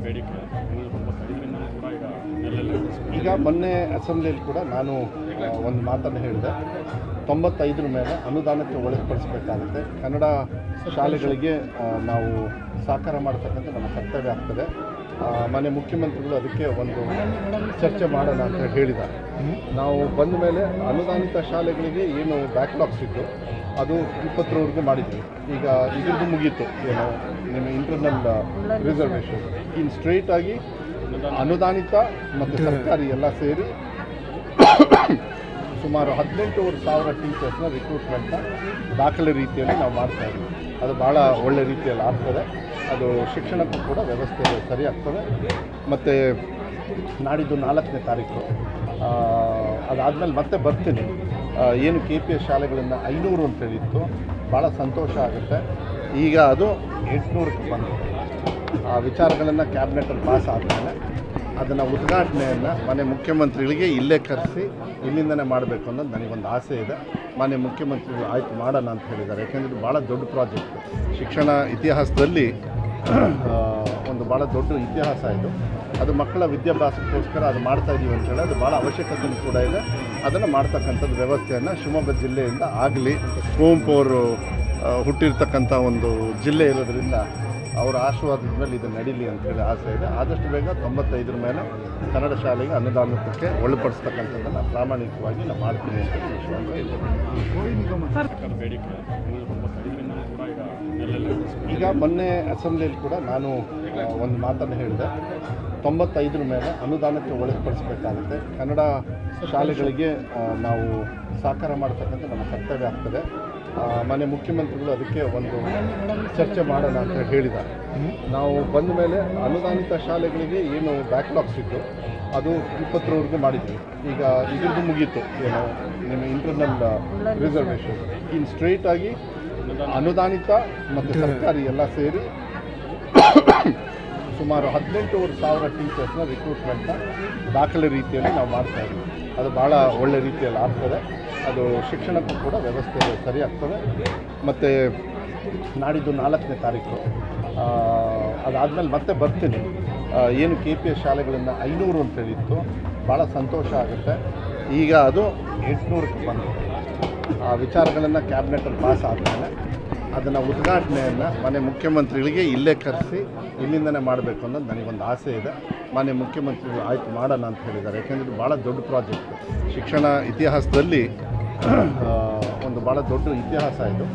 ಬೇಡಿಕೆ ತುಂಬ ಕಡಿಮೆ ಕೂಡ ಈಗ ಮೊನ್ನೆ ಅಸೆಂಬ್ಲಿಯಲ್ಲಿ ಕೂಡ ನಾನು ಒಂದು ಮಾತನ್ನು ಹೇಳಿದೆ. 95 ಮೇಲೆ ಅನುದಾನಕ್ಕೆ ಒಳಪಡಿಸಬೇಕಾಗುತ್ತೆ. ಕನ್ನಡ ಶಾಲೆಗಳಿಗೆ ನಾವು ಸಾಕಾರ ಮಾಡ್ತಕ್ಕಂಥ ನಮ್ಮ ಕರ್ತವ್ಯ ಆಗ್ತದೆ. ಮಾನ್ಯ ಮುಖ್ಯಮಂತ್ರಿಗಳು ಅದಕ್ಕೆ ಒಂದು ಚರ್ಚೆ ಮಾಡೋಣ ಅಂತ ಹೇಳಿದ್ದಾರೆ. ನಾವು ಬಂದ ಮೇಲೆ ಅನುದಾನಿತ ಶಾಲೆಗಳಿಗೆ ಏನು ಬ್ಯಾಕ್ಲಾಗ್ಸ್ ಇತ್ತು ಅದು 20ರವರೆಗೂ ಮಾಡಿದ್ವಿ. ಈಗ ಇದ್ರದ್ದು ಮುಗೀತು, ಏನು ನಿಮ್ಮ ಇಂಟರ್ನಲ್ ರಿಸರ್ವೇಷನ್. ಇನ್ನು ಸ್ಟ್ರೈಟ್ ಆಗಿ ಅನುದಾನಿತ ಮತ್ತು ಸರ್ಕಾರಿ ಎಲ್ಲ ಸೇರಿ ಸುಮಾರು 18,000 ಟೀಚರ್ಸ್ನ ರಿಕ್ರೂಟ್ಮೆಂಟ್ನ ದಾಖಲೆ ರೀತಿಯಲ್ಲಿ ನಾವು ಮಾಡ್ತಾಯಿದ್ವಿ. ಅದು ಭಾಳ ಒಳ್ಳೆ ರೀತಿಯಲ್ಲಿ ಆಗ್ತದೆ. ಅದು ಶಿಕ್ಷಣಕ್ಕೂ ಕೂಡ ವ್ಯವಸ್ಥೆ ಸರಿಯಾಗ್ತದೆ. ಮತ್ತು ನಾಡಿದ್ದು 4ನೇ ತಾರೀಕು ಅದಾದಮೇಲೆ ಮತ್ತೆ ಬರ್ತೀನಿ. ಏನು KPS ಶಾಲೆಗಳನ್ನು 500 ಅಂತ ಹೇಳಿತ್ತು, ಭಾಳ ಸಂತೋಷ ಆಗುತ್ತೆ. ಈಗ ಅದು 800ಕ್ಕೆ ಬಂದಿದೆ. ಆ ವಿಚಾರಗಳನ್ನು ಕ್ಯಾಬಿನೆಟಲ್ಲಿ ಪಾಸ್ ಆದಮೇಲೆ ಅದನ್ನು ಉದ್ಘಾಟನೆಯನ್ನು ಮಾನ್ಯ ಮುಖ್ಯಮಂತ್ರಿಗಳಿಗೆ ಇಲ್ಲೇ ಕರೆಸಿ ಇಲ್ಲಿಂದನೇ ಮಾಡಬೇಕು ಅನ್ನೋದು ನನಗೊಂದು ಆಸೆ ಇದೆ. ಮಾನ್ಯ ಮುಖ್ಯಮಂತ್ರಿಗಳು ಆಯ್ತು ಮಾಡೋಣ ಅಂತ ಹೇಳಿದ್ದಾರೆ. ಯಾಕೆಂದರೆ ಇದು ಭಾಳ ದೊಡ್ಡ ಪ್ರಾಜೆಕ್ಟ್. ಶಿಕ್ಷಣ ಇತಿಹಾಸದಲ್ಲಿ ಒಂದು ಭಾಳ ದೊಡ್ಡ ಇತಿಹಾಸ ಇದು. ಅದು ಮಕ್ಕಳ ವಿದ್ಯಾಭ್ಯಾಸಕ್ಕೋಸ್ಕರ ಅದು ಮಾಡ್ತಾಯಿದ್ದೀವಿ ಅಂತ ಹೇಳಿ ಅದು ಭಾಳ ಅವಶ್ಯಕತೆ ಕೂಡ ಇದೆ. ಅದನ್ನು ಮಾಡ್ತಕ್ಕಂಥದ್ದು ವ್ಯವಸ್ಥೆಯನ್ನು ಶಿವಮೊಗ್ಗ ಜಿಲ್ಲೆಯಿಂದ ಆಗಲಿ. ಕುವೆಂಪು ಅವರು ಹುಟ್ಟಿರ್ತಕ್ಕಂಥ ಒಂದು ಜಿಲ್ಲೆ ಇರೋದರಿಂದ ಅವರ ಆಶೀರ್ವಾದದ ಮೇಲೆ ಇದು ನಡೀಲಿ ಅಂತೇಳಿ ಆಸೆ ಇದೆ. ಆದಷ್ಟು ಬೇಗ 95 ಮೇಲೆ ಕನ್ನಡ ಶಾಲೆಗೆ ಅನುದಾನಕ್ಕೆ ಒಳಪಡಿಸ್ತಕ್ಕಂಥದ್ದನ್ನು ಪ್ರಾಮಾಣಿಕವಾಗಿ ನಾವು ಮಾಡ್ತೀವಿ ಅಂತ ವಿಶ್ವಾಸ ಇದೆ. ಬೇಡಿಕೆ ತುಂಬ ಕಡಿಮೆ ಕೂಡ ಈಗ ಮೊನ್ನೆ ಅಸೆಂಬ್ಲಿಯಲ್ಲಿ ಕೂಡ ನಾನು ಒಂದು ಮಾತನ್ನು ಹೇಳಿದೆ. 95 ಮೇಲೆ ಅನುದಾನಕ್ಕೆ ಒಳಪಡಿಸಬೇಕಾಗುತ್ತೆ. ಕನ್ನಡ ಶಾಲೆಗಳಿಗೆ ನಾವು ಸಾಕಾರ ಮಾಡ್ತಕ್ಕಂಥ ನಮ್ಮ ಕರ್ತವ್ಯ ಆಗ್ತದೆ. ಮಾನ್ಯ ಮುಖ್ಯಮಂತ್ರಿಗಳು ಅದಕ್ಕೆ ಒಂದು ಚರ್ಚೆ ಮಾಡೋಣ ಅಂತ ಹೇಳಿದ್ದಾರೆ. ನಾವು ಬಂದ ಮೇಲೆ ಅನುದಾನಿತ ಶಾಲೆಗಳಿಗೆ ಏನು ಬ್ಯಾಕ್ಲಾಗ್ಸ್ ಇತ್ತು ಅದು 20ರವರೆಗೂ ಮಾಡಿದ್ವಿ. ಈಗ ಇದ್ರದ್ದು ಮುಗೀತು, ಏನು ನಿಮ್ಮ ಇಂಟರ್ನಲ್ ರಿಸರ್ವೇಷನ್. ಇನ್ನು ಸ್ಟ್ರೈಟ್ ಆಗಿ ಅನುದಾನಿತ ಮತ್ತು ಸರ್ಕಾರಿ ಎಲ್ಲ ಸೇರಿ ಸುಮಾರು 18,000 ಟೀಚರ್ಸ್ನ ರಿಕ್ರೂಟ್ಮೆಂಟ್ನ ದಾಖಲೆ ರೀತಿಯಲ್ಲಿ ನಾವು ಮಾಡ್ತಾಯಿದ್ವಿ. ಅದು ಭಾಳ ಒಳ್ಳೆ ರೀತಿಯಲ್ಲಿ ಆಗ್ತದೆ. ಅದು ಶಿಕ್ಷಣಕ್ಕೂ ಕೂಡ ವ್ಯವಸ್ಥೆ ಸರಿಯಾಗ್ತದೆ. ಮತ್ತು ನಾಡಿದ್ದು 4ನೇ ತಾರೀಕು ಅದಾದಮೇಲೆ ಮತ್ತೆ ಬರ್ತೀನಿ. ಏನು KPS ಶಾಲೆಗಳನ್ನು 500 ಅಂತ ಹೇಳಿತ್ತು, ಭಾಳ ಸಂತೋಷ ಆಗುತ್ತೆ. ಈಗ ಅದು 800ಕ್ಕೆ ಬಂದಿದೆ. ಆ ವಿಚಾರಗಳನ್ನು ಕ್ಯಾಬಿನೆಟಲ್ಲಿ ಪಾಸ್ ಆದಮೇಲೆ ಅದನ್ನು ಉದ್ಘಾಟನೆಯನ್ನು ಮಾನ್ಯ ಮುಖ್ಯಮಂತ್ರಿಗಳಿಗೆ ಇಲ್ಲೇ ಕರೆಸಿ ಇಲ್ಲಿಂದನೇ ಮಾಡಬೇಕು ಅನ್ನೋದು ನನಗೊಂದು ಆಸೆ ಇದೆ. ಮಾನ್ಯ ಮುಖ್ಯಮಂತ್ರಿಗಳು ಆಯ್ತು ಮಾಡೋಣ ಅಂತ ಹೇಳಿದ್ದಾರೆ. ಯಾಕೆಂದರೆ ಇದು ಭಾಳ ದೊಡ್ಡ ಪ್ರಾಜೆಕ್ಟ್. ಶಿಕ್ಷಣ ಇತಿಹಾಸದಲ್ಲಿ ಒಂದು ಭಾಳ ದೊಡ್ಡ ಇತಿಹಾಸ ಇದು.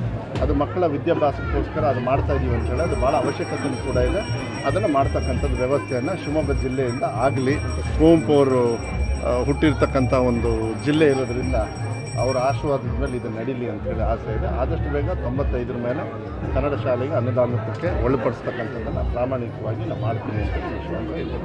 ಅದು ಮಕ್ಕಳ ವಿದ್ಯಾಭ್ಯಾಸಕ್ಕೋಸ್ಕರ ಅದು ಮಾಡ್ತಾಯಿದ್ದೀವಿ ಅಂತ ಹೇಳಿ ಅದು ಭಾಳ ಅವಶ್ಯಕತೆ ಕೂಡ ಇದೆ. ಅದನ್ನು ಮಾಡ್ತಕ್ಕಂಥದ್ದು ವ್ಯವಸ್ಥೆಯನ್ನು ಶಿವಮೊಗ್ಗ ಜಿಲ್ಲೆಯಿಂದ ಆಗಲಿ. ಕುವೆಂಪು ಅವರು ಹುಟ್ಟಿರ್ತಕ್ಕಂಥ ಒಂದು ಜಿಲ್ಲೆ ಇರೋದರಿಂದ ಅವರ ಆಶೀರ್ವಾದದ ಮೇಲೆ ಇದು ನಡೀಲಿ ಅಂತೇಳಿ ಆಸೆ ಇದೆ. ಆದಷ್ಟು ಬೇಗ 95 ಮೇಲೆ ಕನ್ನಡ ಶಾಲೆಗೆ ಅನುದಾನಕ್ಕೆ ಒಳಪಡಿಸ್ತಕ್ಕಂಥದ್ದನ್ನು ಪ್ರಾಮಾಣಿಕವಾಗಿ ನಾವು ಮಾಡ್ತೀವಿ ಅಂತ ವಿಶ್ವಾಸ ಇದೆ.